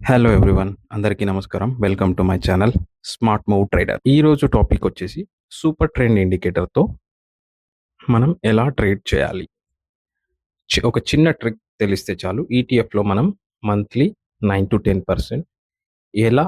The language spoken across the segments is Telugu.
Hello everyone. అందరికీ నమస్కారం. Welcome to my channel smart move trader. ఈరోజు టాపిక్ వచ్చేసి సూపర్ ట్రెండ్ ఇండికేటర్‌తో మనం ఎలా ట్రేడ్ చేయాలి? ఒక చిన్న ట్రిక్ తెలిస్తే చాలు ఈటీఎఫ్‌లో మనం మంత్లీ 9-10% ఎలా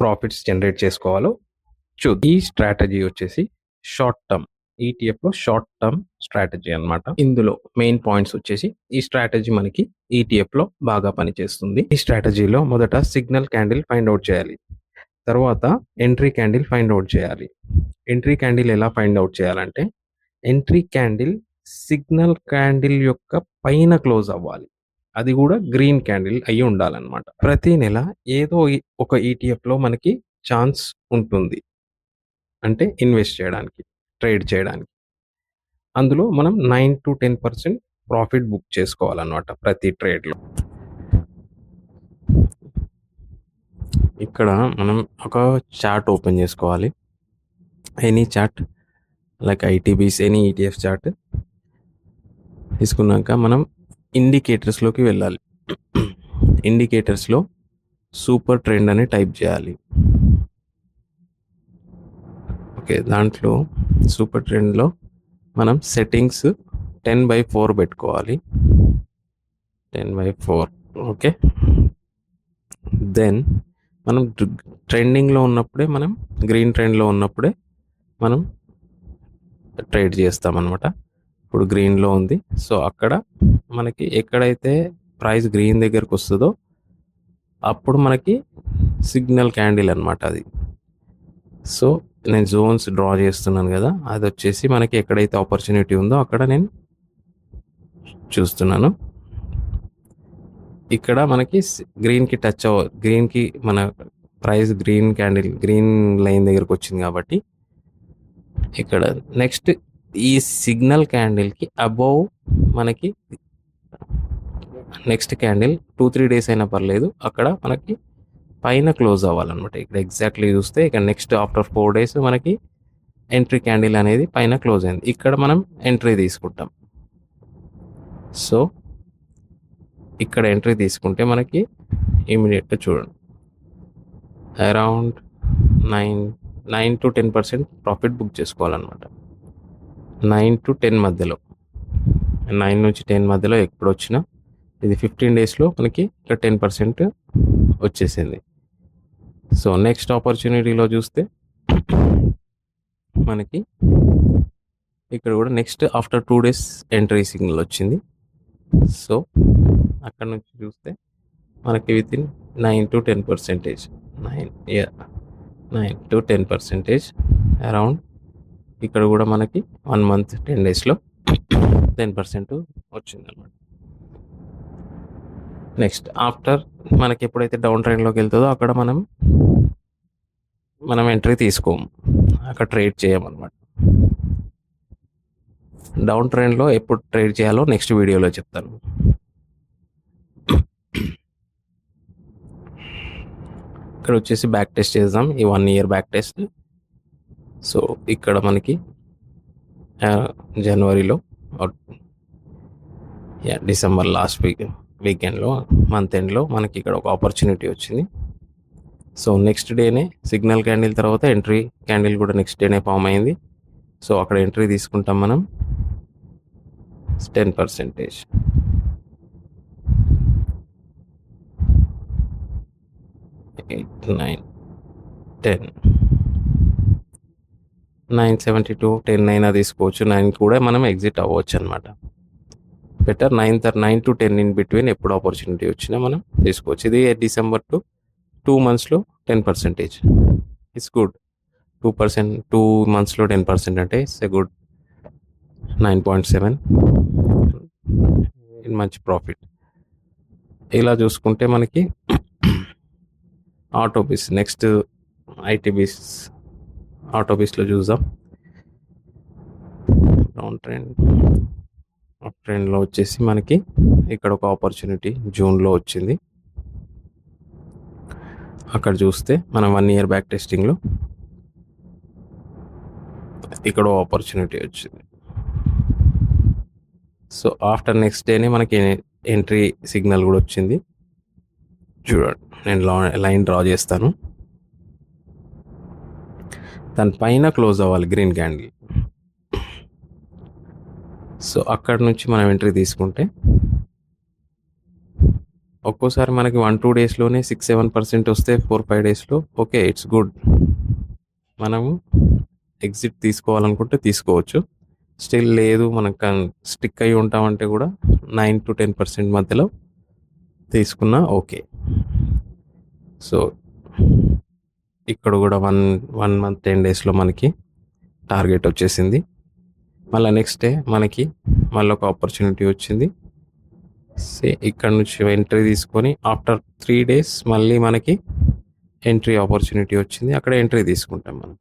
ప్రాఫిట్స్ జనరేట్ చేసుకోవాలో ఈ స్ట్రాటజీ వచ్చేసి షార్ట్ టర్మ్ ఈటీఎఫ్‌లో షార్ట్ టర్మ్ స్ట్రాటజీ అన్నమాట. ఇందులో మెయిన్ పాయింట్స్ వచ్చేసి ఈ స్ట్రాటజీ మనకి ఈటీఎఫ్‌లో బాగా పనిచేస్తుంది. ఈ స్ట్రాటజీలో మొదట సిగ్నల్ క్యాండిల్ ఫైండ్ ఔట్ చేయాలి. తర్వాత ఎంట్రీ క్యాండిల్ ఫైండ్ ఔట్ చేయాలి. ఎంట్రీ క్యాండిల్ ఎలా ఫైండ్ ఔట్ చేయాలంటే ఎంట్రీ క్యాండిల్ సిగ్నల్ క్యాండిల్ యొక్క పైన క్లోజ్ అవ్వాలి. అది కూడా గ్రీన్ క్యాండిల్ అయ్యి ఉండాలన్నమాట. ప్రతి నెల ఏదో ఒక ఈటీఎఫ్‌లో మనకి ఛాన్స్ ఉంటుంది. అంటే ఇన్వెస్ట్ చేయడానికి, ట్రేడ్ చేయడానికి. అందులో మనం 9-10% ప్రాఫిట్ బుక్ చేసుకోవాలన్నమాట ప్రతి ట్రేడ్‌లో. ఇక్కడ మనం ఒక చార్ట్ ఓపెన్ చేసుకోవాలి. Any chart like ITBees, any ETF chart తీసుకున్నాక మనం ఇండికేటర్స్లోకి వెళ్ళాలి. ఇండికేటర్స్లో సూపర్ ట్రెండ్ అని టైప్ చేయాలి. ఓకే, దాంట్లో సూపర్ ట్రెండ్లో మనం సెట్టింగ్స్ 10/4 పెట్టుకోవాలి. 10/4. ఓకే, దెన్ మనం ట్రెండింగ్లో ఉన్నప్పుడే, మనం గ్రీన్ ట్రెండ్లో ఉన్నప్పుడే మనం ట్రేడ్ చేస్తామన్నమాట. ఇప్పుడు గ్రీన్లో ఉంది. సో అక్కడ మనకి ఎక్కడైతే ప్రైస్ గ్రీన్ దగ్గరకు వస్తుందో అప్పుడు మనకి సిగ్నల్ క్యాండిల్ అనమాట అది. సో నేను జోన్స్ డ్రా చేస్తున్నాను కదా, అది వచ్చేసి మనకి ఎక్కడైతే ఆపర్చునిటీ ఉందో అక్కడ నేను చూస్తున్నాను. ఇక్కడ మనకి గ్రీన్కి టచ్ గ్రీన్కి మన price green candle green line దగ్గరకు వచ్చింది కాబట్టి ఇక్కడ నెక్స్ట్ ఈ సిగ్నల్ క్యాండిల్కి అబౌవ్ మనకి నెక్స్ట్ క్యాండిల్ 2-3 డేస్ అయినా పర్లేదు, అక్కడ మనకి పైన క్లోజ్ అవ్వాలన్నమాట. ఇక్కడ ఎగ్జాక్ట్లీ చూస్తే ఇక్కడ నెక్స్ట్ ఆఫ్టర్ 4 డేస్ మనకి ఎంట్రీ క్యాండిల్ అనేది పైన క్లోజ్ అయింది. ఇక్కడ మనం ఎంట్రీ తీసుకుంటాం. సో ఇక్కడ ఎంట్రీ తీసుకుంటే మనకి ఇమీడియట్గా చూడండి అరౌండ్ 9-10% ప్రాఫిట్ బుక్ చేసుకోవాలన్నమాట. 9-10 మధ్యలో, 9 నుంచి 10 మధ్యలో ఎప్పుడు వచ్చినా ఇది 15 డేస్లో మనకి ఇక్కడ 10% వచ్చేసింది. సో నెక్స్ట్ ఆపర్చునిటీలో చూస్తే మనకి ఇక్కడ కూడా next after 2 days entry signal వచ్చింది. సో అక్కడ నుంచి చూస్తే మనకి వితిన్ 9-10%, 9-10% అరౌండ్ ఇక్కడ కూడా మనకి 1 మంత్ 10 డేస్లో 10% వచ్చిందన్నమాట. నెక్స్ట్ ఆఫ్టర్ మనకి ఎప్పుడైతే డౌన్ ట్రెండ్లోకి వెళ్తుందో అక్కడ మనం ఎంట్రీ తీసుకోము, అక్కడ ట్రేడ్ చేయమన్నమాట. డౌన్ ట్రెండ్లో ఎప్పుడు ట్రేడ్ చేయాలో నెక్స్ట్ వీడియోలో చెప్తాను. ఇక్కడ వచ్చేసి బ్యాక్ టెస్ట్ చేద్దాం, ఈ 1 ఇయర్ బ్యాక్ టెస్ట్. సో ఇక్కడ మనకి జనవరిలో డిసెంబర్ లాస్ట్ వీకెండ్లో మంత్ ఎండ్లో మనకి ఇక్కడ ఒక ఆపర్చునిటీ వచ్చింది. సో నెక్స్ట్ డేనే సిగ్నల్ క్యాండిల్ తర్వాత ఎంట్రీ క్యాండిల్ కూడా నెక్స్ట్ డేనే ఫామ్ అయింది. సో అక్కడ ఎంట్రీ తీసుకుంటాం మనం 10%. 8, 9, 10, 9.72, 10 అయినా తీసుకోవచ్చు, 9 కూడా మనం ఎగ్జిట్ అవ్వచ్చు అనమాట. బెటర్ 9-10 ఇన్ బిట్వీన్ ఎప్పుడు ఆపర్చునిటీ వచ్చినా మనం తీసుకోవచ్చు. ఇది డిసెంబర్ టు 2 monthsలో 10%. It's good. 2 monthsలో 10% అంటే ఇట్స్ ఎ గుడ్ 9.7 మంచి ప్రాఫిట్. ఇలా చూసుకుంటే మనకి ఆటోబీస్, నెక్స్ట్ ఐటీబీస్, ఆటోబీస్లో చూద్దాం. డౌన్ ట్రెండ్లో వచ్చేసి మనకి ఇక్కడ ఒక ఆపర్చునిటీ జూన్లో వచ్చింది. అక్కడ చూస్తే మనం 1 ఇయర్ బ్యాక్ టెస్టింగ్లో ఇక్కడ ఆపర్చునిటీ వచ్చింది. సో ఆఫ్టర్ నెక్స్ట్ డేనే మనకి ఎంట్రీ సిగ్నల్ కూడా వచ్చింది. చూడండి, నేను లైన్ డ్రా చేస్తాను. దాని పైన క్లోజ్ అవ్వాలి గ్రీన్ క్యాండిల్. సో అక్కడ నుంచి మనం ఎంట్రీ తీసుకుంటే ఒక్కోసారి మనకి 1-2 డేస్లోనే 6-7% వస్తే 4-5 డేస్లో ఓకే, ఇట్స్ గుడ్. మనము ఎగ్జిట్ తీసుకోవాలనుకుంటే తీసుకోవచ్చు. స్టిల్ లేదు మనకు స్టిక్ అయి ఉంటామంటే కూడా 9-10% మధ్యలో తీసుకున్నా ఓకే. సో ఇక్కడ కూడా 1 మంత్ 10 డేస్లో మనకి టార్గెట్ వచ్చేసింది. మళ్ళీ నెక్స్ట్ డే మనకి మళ్ళీ ఒక ఆపర్చునిటీ వచ్చింది. ఇక్కడ నుంచి ఎంట్రీ తీసుకొని ఆఫ్టర్ 3 డేస్ మళ్ళీ మనకి ఎంట్రీ ఆపర్చునిటీ వచ్చింది. అక్కడ ఎంట్రీ తీసుకుంటాం. మనం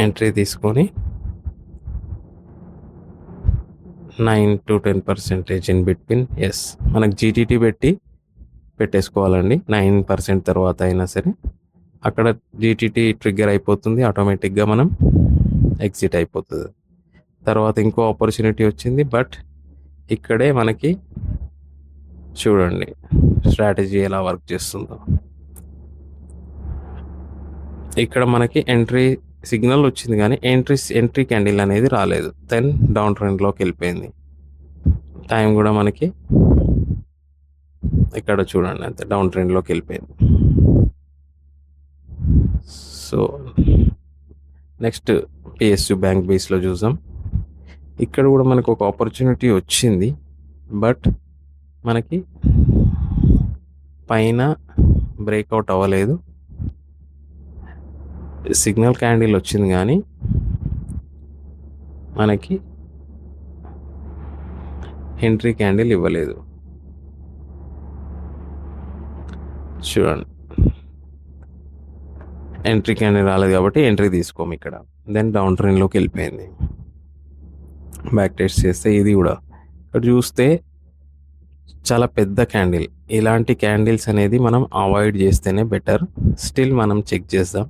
ఎంట్రీ తీసుకొని 9-10% ఇన్ బిట్వీన్. ఎస్, మనకు జీటీటీ పెట్టేసుకోవాలండి. 9% తర్వాత అయినా సరే అక్కడ జీటీటీ ట్రిగ్గర్ అయిపోతుంది, ఆటోమేటిక్గా మనం ఎగ్జిట్ అయిపోతుంది. తర్వాత ఇంకో ఆపర్చునిటీ వచ్చింది, బట్ ఇక్కడే మనకి చూడండి స్ట్రాటజీ ఎలా వర్క్ చేస్తుందో. ఇక్కడ మనకి ఎంట్రీ సిగ్నల్ వచ్చింది కానీ ఎంట్రీ క్యాండిల్ అనేది రాలేదు. దెన్ డౌన్ ట్రెండ్లోకి వెళ్ళిపోయింది. టైం కూడా మనకి ఇక్కడ చూడండి అంతే డౌన్ ట్రెండ్లోకి వెళ్ళిపోయింది. సో నెక్స్ట్ పిఎస్యు బ్యాంక్ బేస్లో చూసాం. ఇక్కడ కూడా మనకు ఒక ఆపర్చునిటీ వచ్చింది, బట్ మనకి పైన బ్రేక్అవుట్ అవ్వలేదు. సిగ్నల్ క్యాండిల్ వచ్చింది కానీ మనకి ఎంట్రీ క్యాండిల్ ఇవ్వలేదు. చూడండి, ఎంట్రీ క్యాండిల్ రాలేదు కాబట్టి ఎంట్రీ తీసుకోము ఇక్కడ. దెన్ డౌన్ ట్రెండ్లోకి వెళ్ళిపోయింది. బ్యాక్ టెస్ట్ చేస్తే ఇది కూడా ఇక్కడ చూస్తే చాలా పెద్ద క్యాండిల్. ఇలాంటి క్యాండిల్స్ అనేది మనం అవాయిడ్ చేస్తేనే బెటర్. స్టిల్ మనం చెక్ చేద్దాం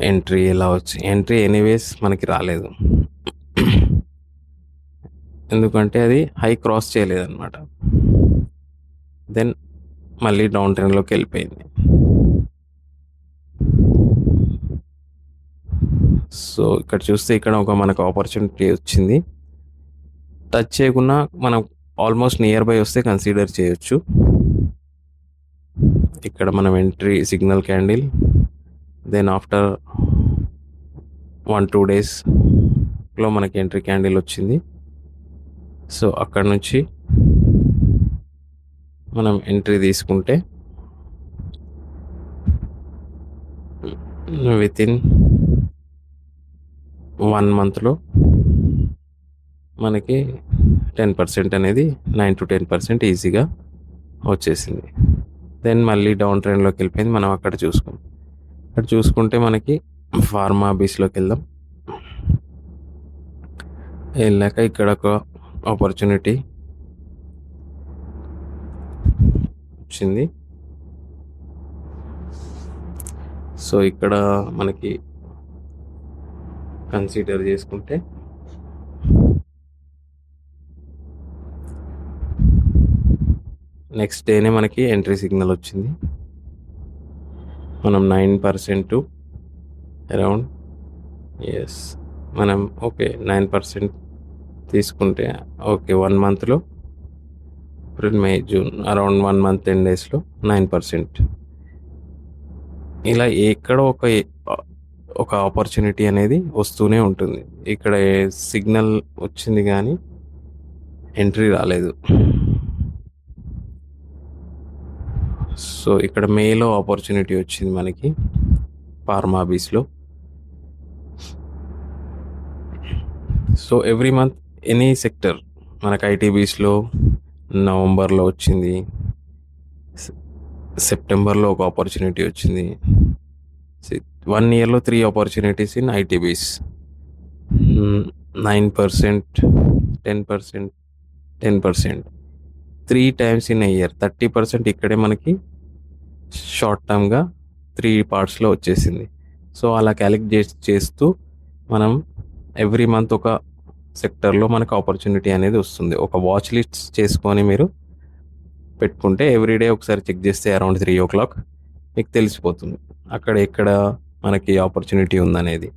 ఎంట్రీ ఎలా వచ్చి. ఎంట్రీ ఎనీవేస్ మనకి రాలేదు, ఎందుకంటే అది హై క్రాస్ చేయలేదన్నమాట. దెన్ మళ్ళీ డౌన్ ట్రెండ్లోకి వెళ్ళిపోయింది. సో ఇక్కడ చూస్తే ఇక్కడ ఒక మనకు ఆపర్చునిటీ వచ్చింది. టచ్ చేయకుండా మనం ఆల్మోస్ట్ నియర్ బై వస్తే కన్సిడర్ చేయొచ్చు. ఇక్కడ మనం entry signal candle, then after 1-2 డేస్లో మనకి ఎంట్రీ క్యాండిల్ వచ్చింది. సో అక్కడ నుంచి మనం ఎంట్రీ తీసుకుంటే వితిన్ 1 మంత్లో మనకి 10% అనేది 9-10% ఈజీగా వచ్చేసింది. దెన్ మళ్ళీ డౌన్ ట్రెండ్లోకి వెళ్ళిపోయింది. మనం అక్కడ చూసుకుంటే మనకి ఫార్మా బీస్లోకి వెళ్దాం. వెళ్ళాక ఇక్కడ ఒక ఆపర్చునిటీ వచ్చింది. సో ఇక్కడ మనకి కన్సిడర్ చేసుకుంటే నెక్స్ట్ డేనే మనకి ఎంట్రీ సిగ్నల్ వచ్చింది. మనం 9% అరౌండ్, ఎస్ మనం ఓకే 9% తీసుకుంటే ఓకే 1 మంత్లో April May June around 1 month 10 డేస్లో 9%. ఇలా ఎక్కడో ఒక ఆపర్చునిటీ అనేది వస్తూనే ఉంటుంది. ఇక్కడ సిగ్నల్ వచ్చింది కానీ ఎంట్రీ రాలేదు. సో ఇక్కడ మేలో ఆపర్చునిటీ వచ్చింది మనకి ఫార్మా బీస్లో. So every month any sector మనకు ఐటీ బీస్లో నవంబర్లో వచ్చింది, సెప్టెంబర్లో ఒక ఆపర్చునిటీ వచ్చింది. 1 ఇయర్లో 3 ఆపర్చునిటీస్ ఇన్ ఐటీ బీస్. 9%, 10%, 10%, 3 టైమ్స్ ఇన్ ఇయర్ 30% ఇక్కడే మనకి షార్ట్ టర్మ్గా 3 పార్ట్స్లో వచ్చేసింది. సో అలా క్యాలిక్యులేట్ చేస్తూ మనం ఎవ్రీ మంత్ ఒక సెక్టర్‌లో మనకు ఆపర్చునిటీ అనేది వస్తుంది. ఒక వాచ్ లిస్ట్ చేసుకొని మీరు పెట్టుకుంటే ఎవ్రీడే ఒకసారి చెక్ చేస్తే అరౌండ్ 3:00 మీకు తెలిసిపోతుంది. అక్కడ ఎక్కడ మనకి ఆపర్చునిటీ ఉందనేది.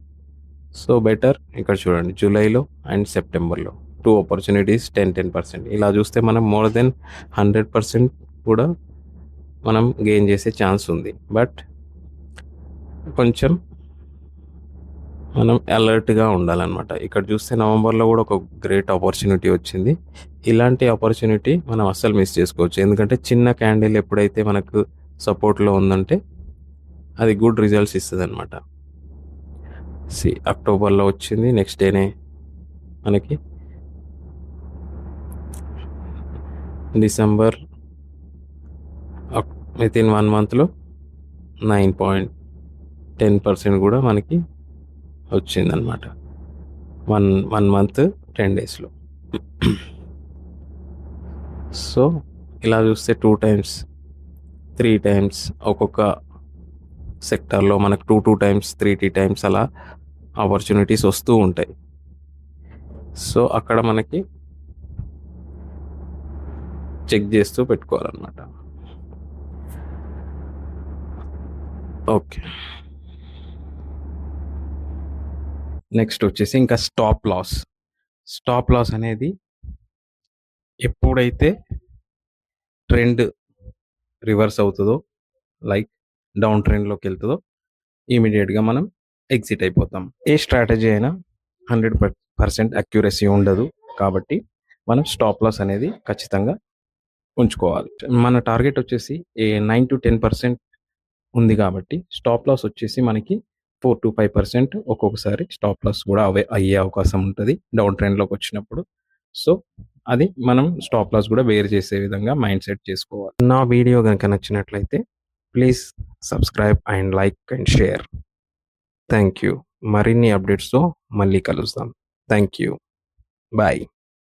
సో, బెటర్ ఇక్కడ చూడండి జూలైలో అండ్ సెప్టెంబర్‌లో 2 ఆపర్చునిటీస్ 10% ఇలా చూస్తే మనం మోర్ దెన్ 100% కూడా మనం గెయిన్ చేసే ఛాన్స్ ఉంది. బట్ కొంచెం మనం అలర్ట్‌గా ఉండాలనమాట. ఇక్కడ చూస్తే నవంబర్‌లో కూడా ఒక గ్రేట్ ఆపర్చునిటీ వచ్చింది. ఇలాంటి ఆపర్చునిటీ మనం అస్సలు మిస్ చేసుకోవచ్చు. ఎందుకంటే చిన్న క్యాండిల్ ఎప్పుడైతే మనకు సపోర్ట్‌లో ఉందంటే అది గుడ్ రిజల్ట్స్ ఇస్తదనమాట. అక్టోబర్‌లో వచ్చింది. నెక్స్ట్ డేనే మనకి డిసెంబర్ వితిన్ 1 మంత్‌లో 9.10% కూడా మనకి వచ్చిందనమాట. 1 మంత్ 10 డేస్‌లో. సో, ఇలా చూస్తే 2 టైమ్స్, 3 టైమ్స్ ఒక్కొక్క సెక్టార్‌లో మనకు 2 టైమ్స్, 3 టైమ్స్ అలా ఆపర్చునిటీస్ వస్తూ ఉంటాయి. సో, అక్కడ మనకి చెక్ చేస్తూ పెట్టుకోవాలన్నమాట. ఓకే. నెక్స్ట్ వచ్చేసి ఇంకా స్టాప్ లాస్. స్టాప్ లాస్ అనేది ఎప్పుడైతే ట్రెండ్ రివర్స్ అవుతదో, లైక్ డౌన్ ట్రెండ్‌లోకి వెళ్తదో ఇమ్మీడియేట్‌గా మనం ఎగ్జిట్ అయిపోతాం. ఏ స్ట్రాటజీ అయినా 100% అక్యురసీ ఉండదు. కాబట్టి మనం స్టాప్ లాస్ అనేది ఖచ్చితంగా ఉంచుకోవాలి. మన టార్గెట్ వచ్చేసి 9-10% ఉంది కాబట్టి స్టాప్ లాస్ వచ్చేసి మనకి 4-5% ఒక్కొక్కసారి స్టాప్ లాస్ కూడా అయ్యే అవకాశం ఉంటుంది డౌన్ ట్రెండ్లోకి వచ్చినప్పుడు. సో, అది మనం స్టాప్ లాస్ కూడా బేర్ చేసే విధంగా మైండ్ సెట్ చేసుకోవాలి. నా వీడియో కనుక నచ్చినట్లయితే please subscribe and like and share. Thank you. మరిన్ని అప్డేట్స్తో మళ్ళీ కలుద్దాం. Thank you. బాయ్.